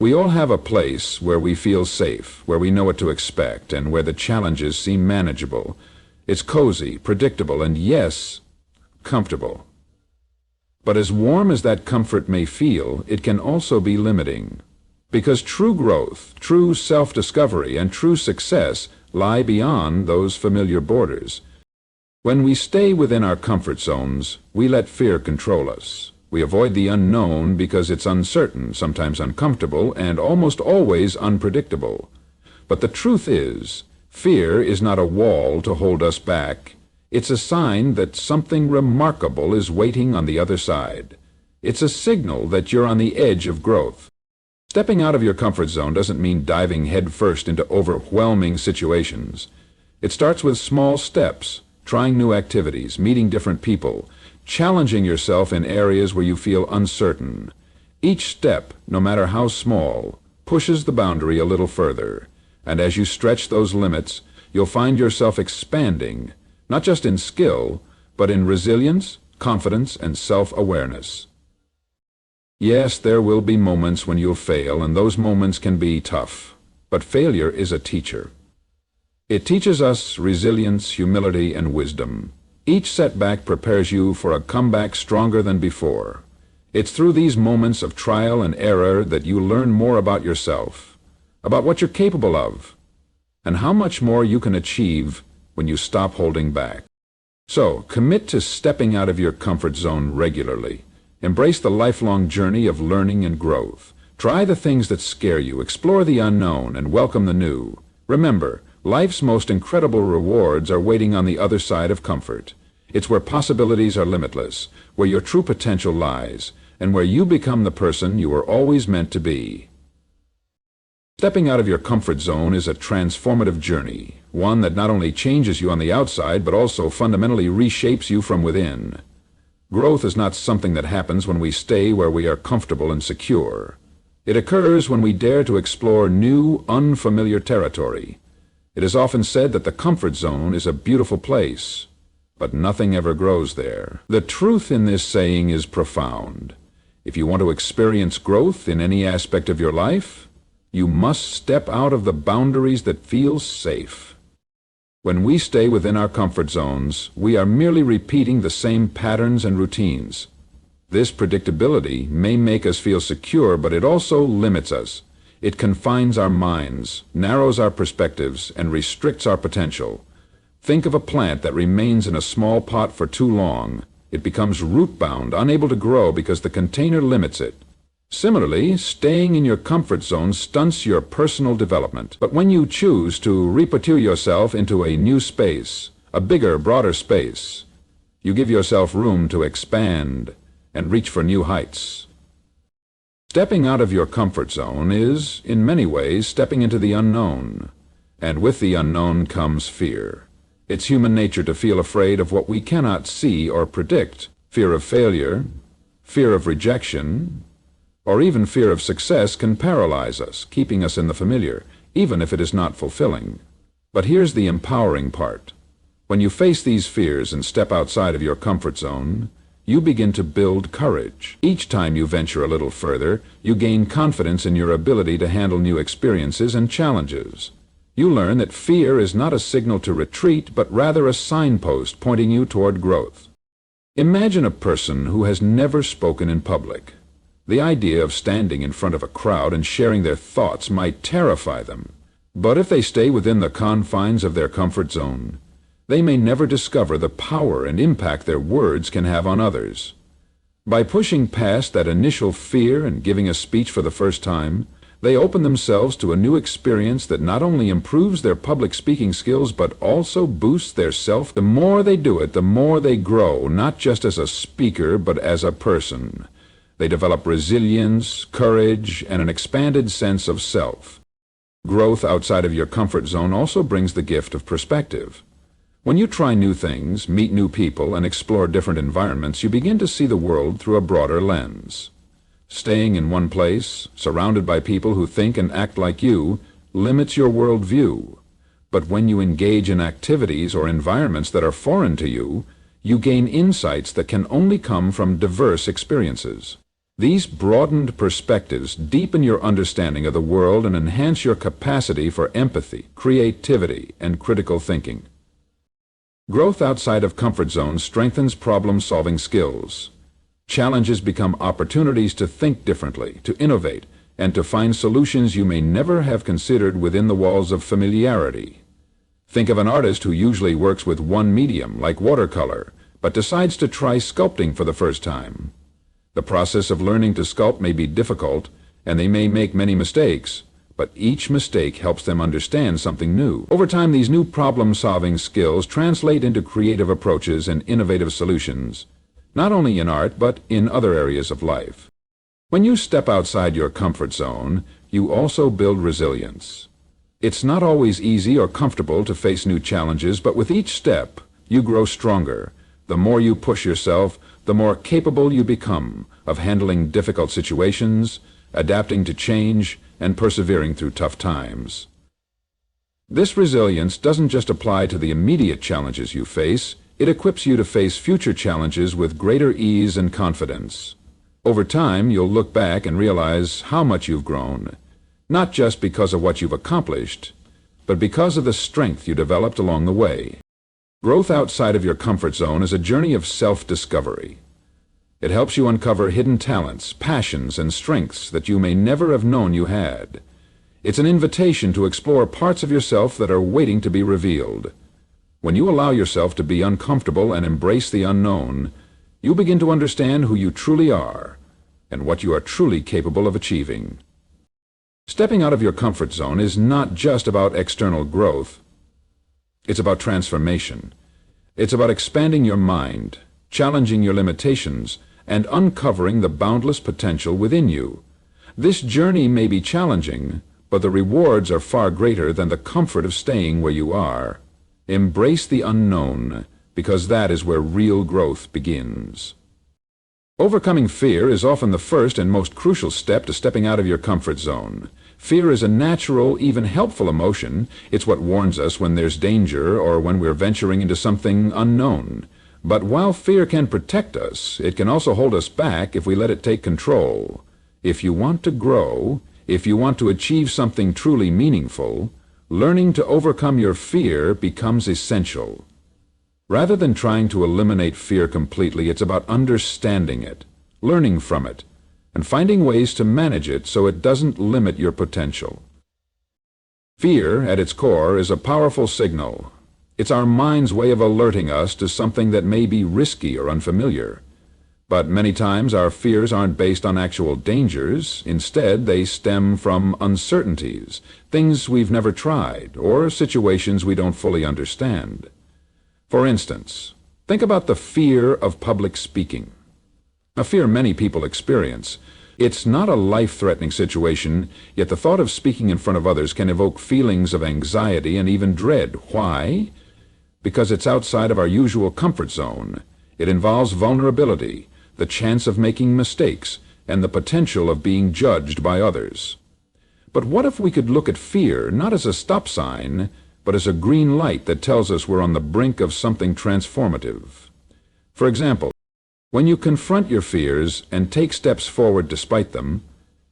We all have a place where we feel safe, where we know what to expect, and where the challenges seem manageable. It's cozy, predictable, and yes, comfortable. But as warm as that comfort may feel, it can also be limiting. Because true growth, true self-discovery, and true success lie beyond those familiar borders. When we stay within our comfort zones, we let fear control us. We avoid the unknown because it's uncertain, sometimes uncomfortable, and almost always unpredictable. But the truth is, fear is not a wall to hold us back. It's a sign that something remarkable is waiting on the other side. It's a signal that you're on the edge of growth. Stepping out of your comfort zone doesn't mean diving headfirst into overwhelming situations. It starts with small steps, trying new activities, meeting different people, challenging yourself in areas where you feel uncertain. Each step, no matter how small, pushes the boundary a little further. And as you stretch those limits, you'll find yourself expanding, not just in skill, but in resilience, confidence, and self-awareness. Yes, there will be moments when you'll fail, and those moments can be tough. But failure is a teacher. It teaches us resilience, humility, and wisdom. Each setback prepares you for a comeback stronger than before. It's through these moments of trial and error that you learn more about yourself, about what you're capable of, and how much more you can achieve when you stop holding back. So, commit to stepping out of your comfort zone regularly. Embrace the lifelong journey of learning and growth. Try the things that scare you, explore the unknown, and welcome the new. Remember, life's most incredible rewards are waiting on the other side of comfort. It's where possibilities are limitless, where your true potential lies, and where you become the person you were always meant to be. Stepping out of your comfort zone is a transformative journey, one that not only changes you on the outside, but also fundamentally reshapes you from within. Growth is not something that happens when we stay where we are comfortable and secure. It occurs when we dare to explore new, unfamiliar territory. It is often said that the comfort zone is a beautiful place, but nothing ever grows there. The truth in this saying is profound. If you want to experience growth in any aspect of your life, you must step out of the boundaries that feel safe. When we stay within our comfort zones, we are merely repeating the same patterns and routines. This predictability may make us feel secure, but it also limits us. It confines our minds, narrows our perspectives, and restricts our potential. Think of a plant that remains in a small pot for too long. It becomes root-bound, unable to grow because the container limits it. Similarly, staying in your comfort zone stunts your personal development. But when you choose to repatriate yourself into a new space, a bigger, broader space, you give yourself room to expand and reach for new heights. Stepping out of your comfort zone is, in many ways, stepping into the unknown. And with the unknown comes fear. It's human nature to feel afraid of what we cannot see or predict. Fear of failure, fear of rejection, or even fear of success can paralyze us, keeping us in the familiar, even if it is not fulfilling. But here's the empowering part. When you face these fears and step outside of your comfort zone, you begin to build courage. Each time you venture a little further, you gain confidence in your ability to handle new experiences and challenges. You learn that fear is not a signal to retreat, but rather a signpost pointing you toward growth. Imagine a person who has never spoken in public. The idea of standing in front of a crowd and sharing their thoughts might terrify them. But if they stay within the confines of their comfort zone, they may never discover the power and impact their words can have on others. By pushing past that initial fear and giving a speech for the first time, they open themselves to a new experience that not only improves their public speaking skills but also boosts their self. The more they do it, the more they grow, not just as a speaker but as a person. They develop resilience, courage, and an expanded sense of self. Growth outside of your comfort zone also brings the gift of perspective. When you try new things, meet new people, and explore different environments, you begin to see the world through a broader lens. Staying in one place, surrounded by people who think and act like you, limits your worldview. But when you engage in activities or environments that are foreign to you, you gain insights that can only come from diverse experiences. These broadened perspectives deepen your understanding of the world and enhance your capacity for empathy, creativity, and critical thinking. Growth outside of comfort zones strengthens problem-solving skills. Challenges become opportunities to think differently, to innovate, and to find solutions you may never have considered within the walls of familiarity. Think of an artist who usually works with one medium, like watercolor, but decides to try sculpting for the first time. The process of learning to sculpt may be difficult, and they may make many mistakes, but each mistake helps them understand something new. Over time, these new problem-solving skills translate into creative approaches and innovative solutions, not only in art, but in other areas of life. When you step outside your comfort zone, you also build resilience. It's not always easy or comfortable to face new challenges, but with each step, you grow stronger. The more you push yourself, the more capable you become of handling difficult situations, adapting to change, and persevering through tough times. This resilience doesn't just apply to the immediate challenges you face, it equips you to face future challenges with greater ease and confidence. Over time, you'll look back and realize how much you've grown, not just because of what you've accomplished, but because of the strength you developed along the way. Growth outside of your comfort zone is a journey of self-discovery. It helps you uncover hidden talents, passions, and strengths that you may never have known you had. It's an invitation to explore parts of yourself that are waiting to be revealed. When you allow yourself to be uncomfortable and embrace the unknown, you begin to understand who you truly are and what you are truly capable of achieving. Stepping out of your comfort zone is not just about external growth. It's about transformation. It's about expanding your mind, challenging your limitations, and uncovering the boundless potential within you. This journey may be challenging, but the rewards are far greater than the comfort of staying where you are. Embrace the unknown, because that is where real growth begins. Overcoming fear is often the first and most crucial step to stepping out of your comfort zone. Fear is a natural, even helpful emotion. It's what warns us when there's danger or when we're venturing into something unknown. But while fear can protect us, it can also hold us back if we let it take control. If you want to grow, if you want to achieve something truly meaningful, learning to overcome your fear becomes essential. Rather than trying to eliminate fear completely, it's about understanding it, learning from it, and finding ways to manage it so it doesn't limit your potential. Fear, at its core, is a powerful signal. It's our mind's way of alerting us to something that may be risky or unfamiliar. But many times our fears aren't based on actual dangers. Instead, they stem from uncertainties, things we've never tried, or situations we don't fully understand. For instance, think about the fear of public speaking, a fear many people experience. It's not a life-threatening situation, yet the thought of speaking in front of others can evoke feelings of anxiety and even dread. Why? Because it's outside of our usual comfort zone. It involves vulnerability, the chance of making mistakes, and the potential of being judged by others. But what if we could look at fear not as a stop sign, but as a green light that tells us we're on the brink of something transformative? For example, when you confront your fears and take steps forward despite them,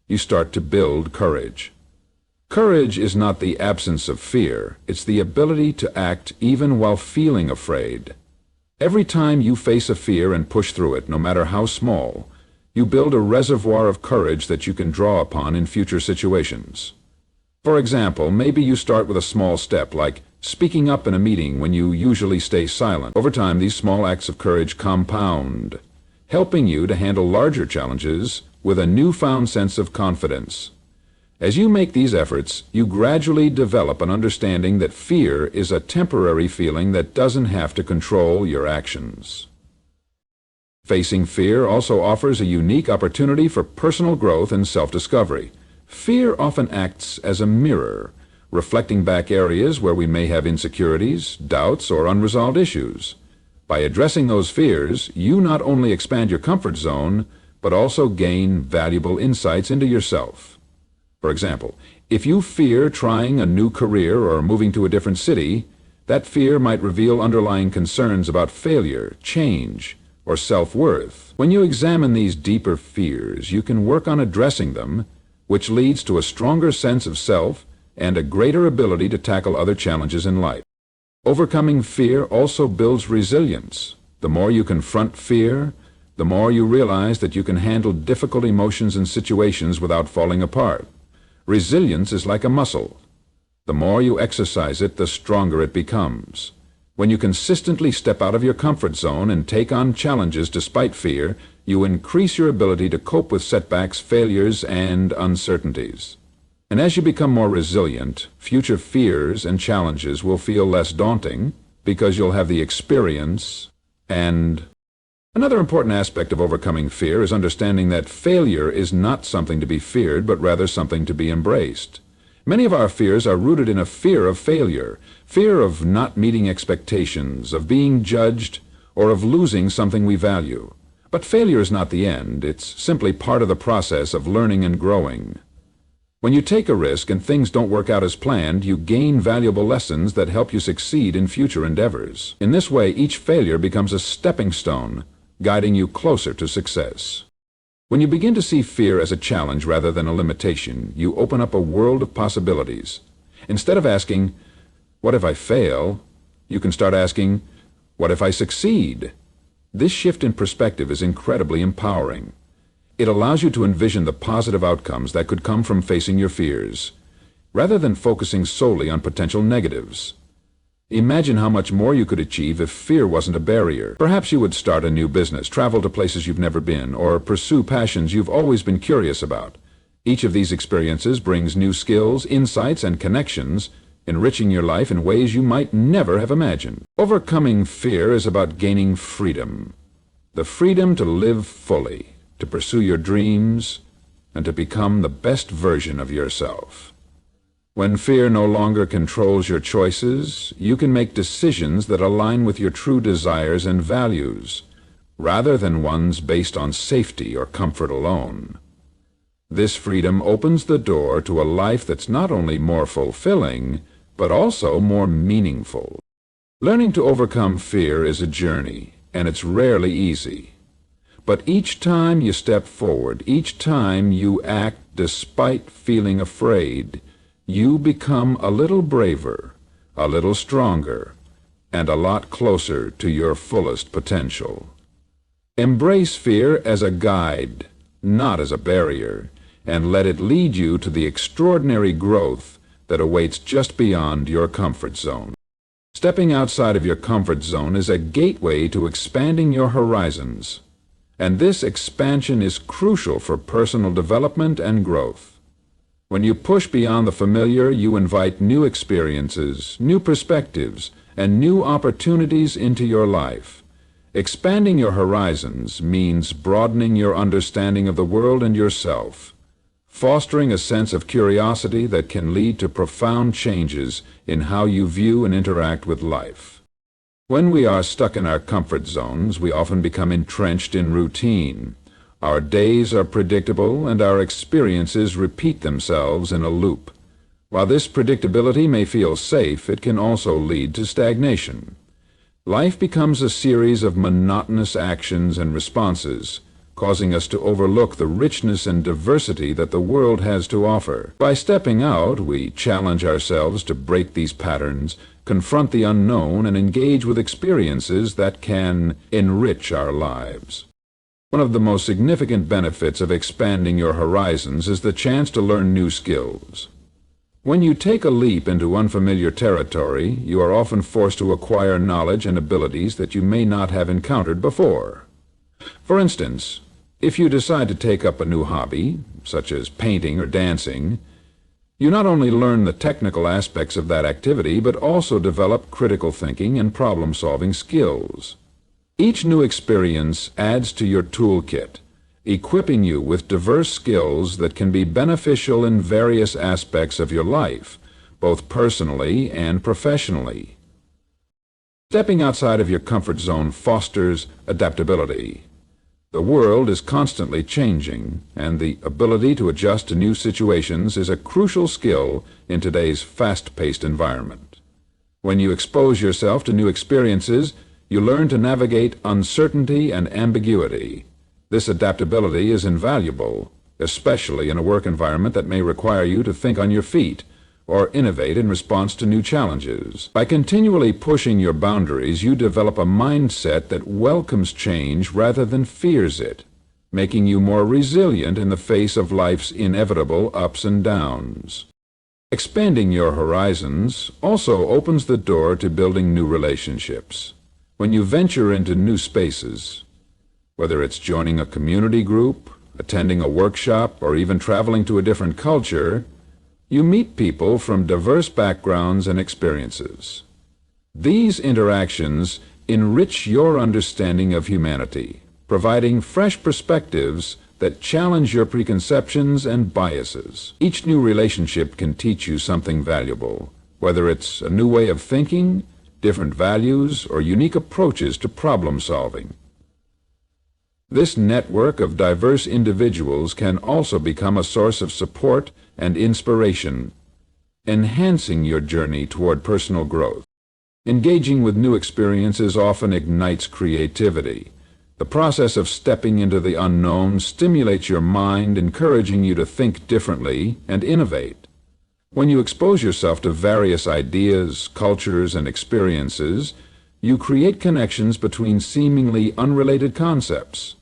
you start to build courage. Courage is not the absence of fear, it's the ability to act even while feeling afraid. Every time you face a fear and push through it, no matter how small, you build a reservoir of courage that you can draw upon in future situations. For example, maybe you start with a small step, like speaking up in a meeting when you usually stay silent. Over time, these small acts of courage compound, helping you to handle larger challenges with a newfound sense of confidence. As you make these efforts, you gradually develop an understanding that fear is a temporary feeling that doesn't have to control your actions. Facing fear also offers a unique opportunity for personal growth and self-discovery. Fear often acts as a mirror, reflecting back areas where we may have insecurities, doubts, or unresolved issues. By addressing those fears, you not only expand your comfort zone, but also gain valuable insights into yourself. For example, if you fear trying a new career or moving to a different city, that fear might reveal underlying concerns about failure, change, or self-worth. When you examine these deeper fears, you can work on addressing them, which leads to a stronger sense of self and a greater ability to tackle other challenges in life. Overcoming fear also builds resilience. The more you confront fear, the more you realize that you can handle difficult emotions and situations without falling apart. Resilience is like a muscle. The more you exercise it, the stronger it becomes. When you consistently step out of your comfort zone and take on challenges despite fear, you increase your ability to cope with setbacks, failures, and uncertainties. And as you become more resilient, future fears and challenges will feel less daunting because you'll have the experience. And another important aspect of overcoming fear is understanding that failure is not something to be feared, but rather something to be embraced. Many of our fears are rooted in a fear of failure, fear of not meeting expectations, of being judged, or of losing something we value. But failure is not the end. It's simply part of the process of learning and growing. When you take a risk and things don't work out as planned, you gain valuable lessons that help you succeed in future endeavors. In this way, each failure becomes a stepping stone, guiding you closer to success. When you begin to see fear as a challenge rather than a limitation, you open up a world of possibilities. Instead of asking, "What if I fail?" you can start asking, "What if I succeed?" This shift in perspective is incredibly empowering. It allows you to envision the positive outcomes that could come from facing your fears, rather than focusing solely on potential negatives. Imagine how much more you could achieve if fear wasn't a barrier. Perhaps you would start a new business, travel to places you've never been, or pursue passions you've always been curious about. Each of these experiences brings new skills, insights, and connections, enriching your life in ways you might never have imagined. Overcoming fear is about gaining freedom. The freedom to live fully, to pursue your dreams, and to become the best version of yourself. When fear no longer controls your choices, you can make decisions that align with your true desires and values, rather than ones based on safety or comfort alone. This freedom opens the door to a life that's not only more fulfilling, but also more meaningful. Learning to overcome fear is a journey, and it's rarely easy. But each time you step forward, each time you act despite feeling afraid, you become a little braver, a little stronger, and a lot closer to your fullest potential. Embrace fear as a guide, not as a barrier, and let it lead you to the extraordinary growth that awaits just beyond your comfort zone. Stepping outside of your comfort zone is a gateway to expanding your horizons, and this expansion is crucial for personal development and growth. When you push beyond the familiar, you invite new experiences, new perspectives, and new opportunities into your life. Expanding your horizons means broadening your understanding of the world and yourself, fostering a sense of curiosity that can lead to profound changes in how you view and interact with life. When we are stuck in our comfort zones, we often become entrenched in routine. Our days are predictable, and our experiences repeat themselves in a loop. While this predictability may feel safe, it can also lead to stagnation. Life becomes a series of monotonous actions and responses, causing us to overlook the richness and diversity that the world has to offer. By stepping out, we challenge ourselves to break these patterns, confront the unknown, and engage with experiences that can enrich our lives. One of the most significant benefits of expanding your horizons is the chance to learn new skills. When you take a leap into unfamiliar territory, you are often forced to acquire knowledge and abilities that you may not have encountered before. For instance, if you decide to take up a new hobby, such as painting or dancing, you not only learn the technical aspects of that activity, but also develop critical thinking and problem-solving skills. Each new experience adds to your toolkit, equipping you with diverse skills that can be beneficial in various aspects of your life, both personally and professionally. Stepping outside of your comfort zone fosters adaptability. The world is constantly changing, and the ability to adjust to new situations is a crucial skill in today's fast-paced environment. When you expose yourself to new experiences, You learn to navigate uncertainty and ambiguity. This adaptability is invaluable, especially in a work environment that may require you to think on your feet or innovate in response to new challenges. By continually pushing your boundaries, you develop a mindset that welcomes change rather than fears it, making you more resilient in the face of life's inevitable ups and downs. Expanding your horizons also opens the door to building new relationships. When you venture into new spaces, whether it's joining a community group, attending a workshop, or even traveling to a different culture, you meet people from diverse backgrounds and experiences. These interactions enrich your understanding of humanity, providing fresh perspectives that challenge your preconceptions and biases. Each new relationship can teach you something valuable, whether it's a new way of thinking, different values, or unique approaches to problem solving. This network of diverse individuals can also become a source of support and inspiration, enhancing your journey toward personal growth. Engaging with new experiences often ignites creativity. The process of stepping into the unknown stimulates your mind, encouraging you to think differently and innovate. When you expose yourself to various ideas, cultures, and experiences, you create connections between seemingly unrelated concepts.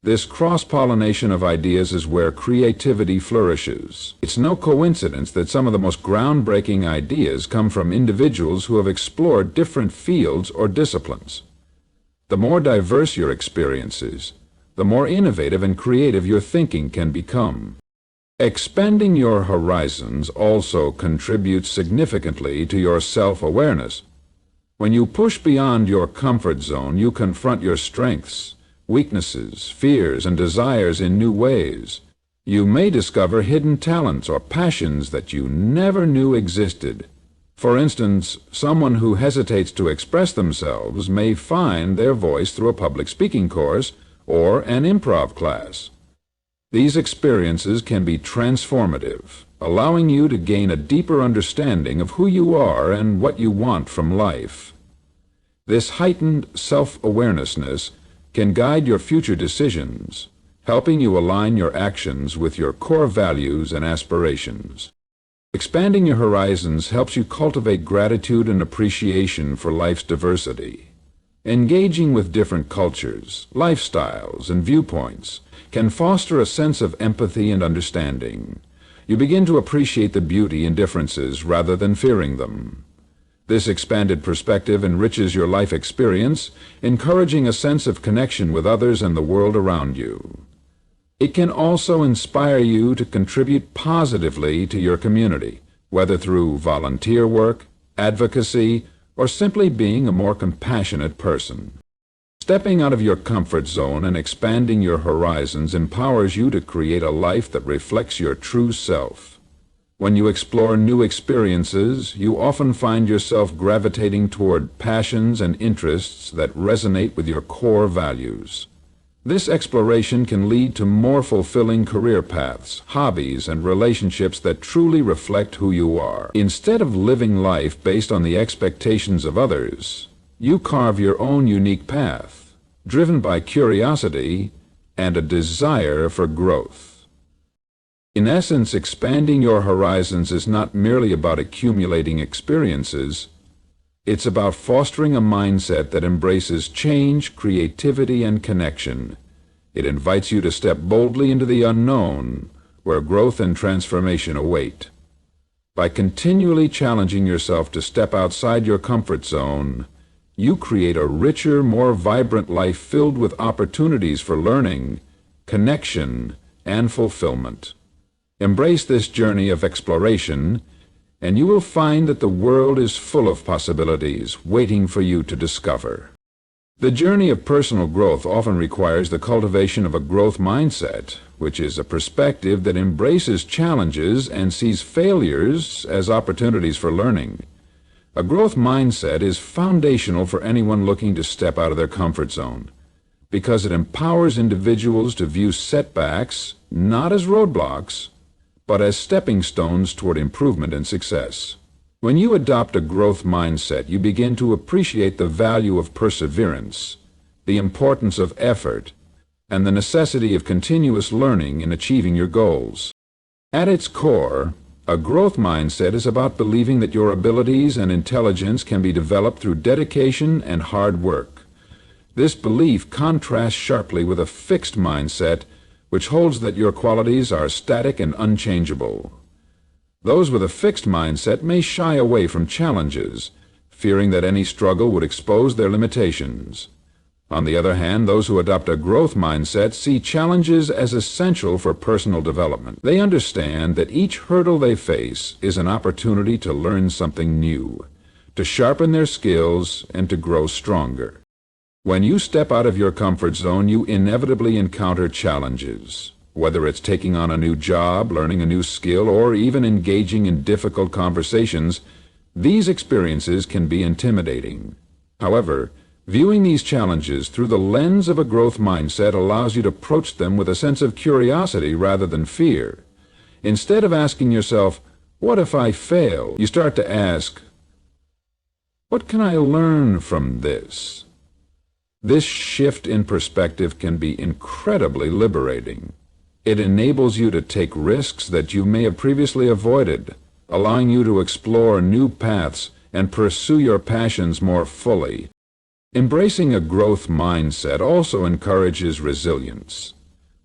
This cross-pollination of ideas is where creativity flourishes. It's no coincidence that some of the most groundbreaking ideas come from individuals who have explored different fields or disciplines. The more diverse your experiences, the more innovative and creative your thinking can become. Expanding your horizons also contributes significantly to your self-awareness. When you push beyond your comfort zone, you confront your strengths, weaknesses, fears, and desires in new ways. You may discover hidden talents or passions that you never knew existed. For instance, someone who hesitates to express themselves may find their voice through a public speaking course or an improv class. These experiences can be transformative, allowing you to gain a deeper understanding of who you are and what you want from life. This heightened self-awareness can guide your future decisions, helping you align your actions with your core values and aspirations. Expanding your horizons helps you cultivate gratitude and appreciation for life's diversity. Engaging with different cultures, lifestyles, and viewpoints can foster a sense of empathy and understanding. You begin to appreciate the beauty in differences rather than fearing them. This expanded perspective enriches your life experience, encouraging a sense of connection with others and the world around you. It can also inspire you to contribute positively to your community, whether through volunteer work, advocacy, or simply being a more compassionate person. Stepping out of your comfort zone and expanding your horizons empowers you to create a life that reflects your true self. When you explore new experiences, you often find yourself gravitating toward passions and interests that resonate with your core values. This exploration can lead to more fulfilling career paths, hobbies, and relationships that truly reflect who you are. Instead of living life based on the expectations of others, you carve your own unique path, driven by curiosity and a desire for growth. In essence, expanding your horizons is not merely about accumulating experiences. It's about fostering a mindset that embraces change, creativity, and connection. It invites you to step boldly into the unknown, where growth and transformation await. By continually challenging yourself to step outside your comfort zone, you create a richer, more vibrant life filled with opportunities for learning, connection, and fulfillment. Embrace this journey of exploration, and you will find that the world is full of possibilities waiting for you to discover. The journey of personal growth often requires the cultivation of a growth mindset, which is a perspective that embraces challenges and sees failures as opportunities for learning. A growth mindset is foundational for anyone looking to step out of their comfort zone, because it empowers individuals to view setbacks not as roadblocks, but as stepping stones toward improvement and success. When you adopt a growth mindset, you begin to appreciate the value of perseverance, the importance of effort, and the necessity of continuous learning in achieving your goals. At its core, a growth mindset is about believing that your abilities and intelligence can be developed through dedication and hard work. This belief contrasts sharply with a fixed mindset, which holds that your qualities are static and unchangeable. Those with a fixed mindset may shy away from challenges, fearing that any struggle would expose their limitations. On the other hand, those who adopt a growth mindset see challenges as essential for personal development. They understand that each hurdle they face is an opportunity to learn something new, to sharpen their skills, and to grow stronger. When you step out of your comfort zone, you inevitably encounter challenges. Whether it's taking on a new job, learning a new skill, or even engaging in difficult conversations, these experiences can be intimidating. However, viewing these challenges through the lens of a growth mindset allows you to approach them with a sense of curiosity rather than fear. Instead of asking yourself, "What if I fail?" you start to ask, "What can I learn from this?" This shift in perspective can be incredibly liberating. It enables you to take risks that you may have previously avoided, allowing you to explore new paths and pursue your passions more fully. Embracing a growth mindset also encourages resilience.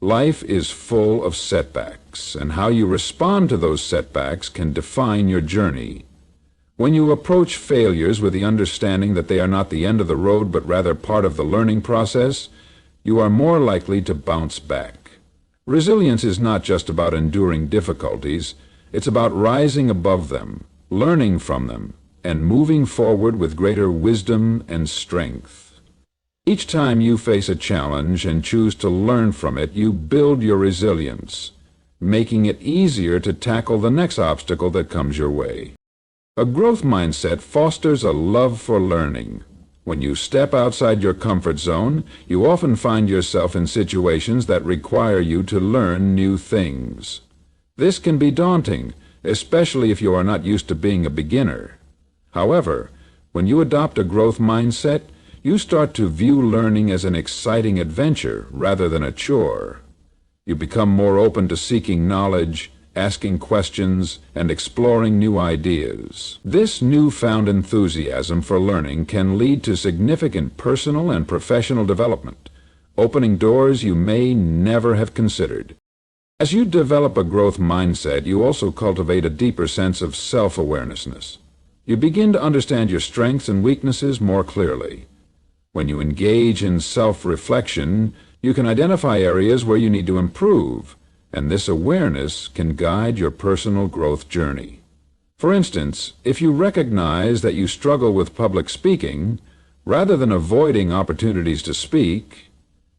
Life is full of setbacks, and how you respond to those setbacks can define your journey. When you approach failures with the understanding that they are not the end of the road but rather part of the learning process, you are more likely to bounce back. Resilience is not just about enduring difficulties, it's about rising above them, learning from them, and moving forward with greater wisdom and strength. Each time you face a challenge and choose to learn from it, you build your resilience, making it easier to tackle the next obstacle that comes your way. A growth mindset fosters a love for learning. When you step outside your comfort zone, you often find yourself in situations that require you to learn new things. This can be daunting, especially if you are not used to being a beginner. However, when you adopt a growth mindset, you start to view learning as an exciting adventure rather than a chore. You become more open to seeking knowledge, asking questions, and exploring new ideas. This newfound enthusiasm for learning can lead to significant personal and professional development, opening doors you may never have considered. As you develop a growth mindset, you also cultivate a deeper sense of self-awareness. You begin to understand your strengths and weaknesses more clearly. When you engage in self-reflection, you can identify areas where you need to improve, and this awareness can guide your personal growth journey. For instance, if you recognize that you struggle with public speaking, rather than avoiding opportunities to speak,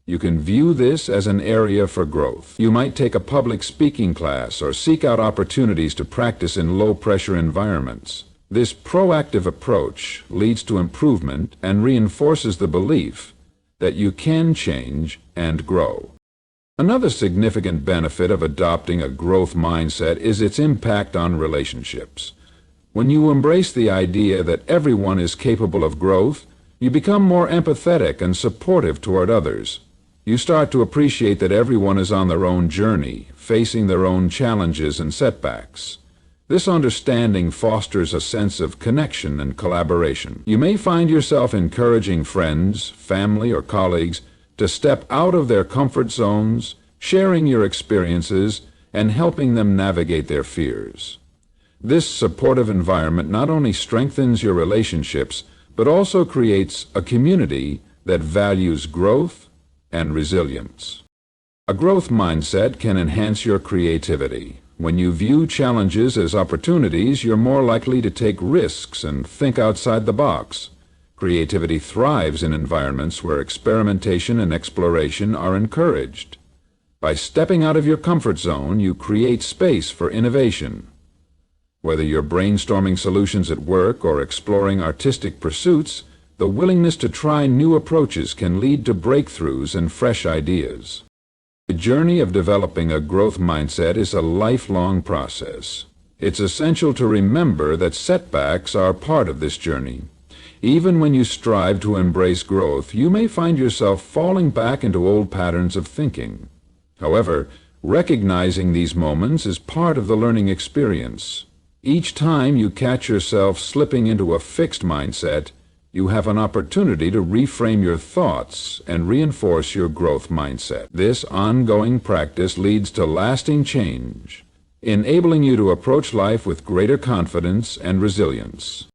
you can view this as an area for growth. You might take a public speaking class or seek out opportunities to practice in low-pressure environments. This proactive approach leads to improvement and reinforces the belief that you can change and grow. Another significant benefit of adopting a growth mindset is its impact on relationships. When you embrace the idea that everyone is capable of growth, you become more empathetic and supportive toward others. You start to appreciate that everyone is on their own journey, facing their own challenges and setbacks. This understanding fosters a sense of connection and collaboration. You may find yourself encouraging friends, family, or colleagues to step out of their comfort zones, sharing your experiences, and helping them navigate their fears. This supportive environment not only strengthens your relationships, but also creates a community that values growth and resilience. A growth mindset can enhance your creativity. When you view challenges as opportunities, you're more likely to take risks and think outside the box. Creativity thrives in environments where experimentation and exploration are encouraged. By stepping out of your comfort zone, you create space for innovation. Whether you're brainstorming solutions at work or exploring artistic pursuits, the willingness to try new approaches can lead to breakthroughs and fresh ideas. The journey of developing a growth mindset is a lifelong process. It's essential to remember that setbacks are part of this journey. Even when you strive to embrace growth, you may find yourself falling back into old patterns of thinking. However, recognizing these moments is part of the learning experience. Each time you catch yourself slipping into a fixed mindset, you have an opportunity to reframe your thoughts and reinforce your growth mindset. This ongoing practice leads to lasting change, enabling you to approach life with greater confidence and resilience.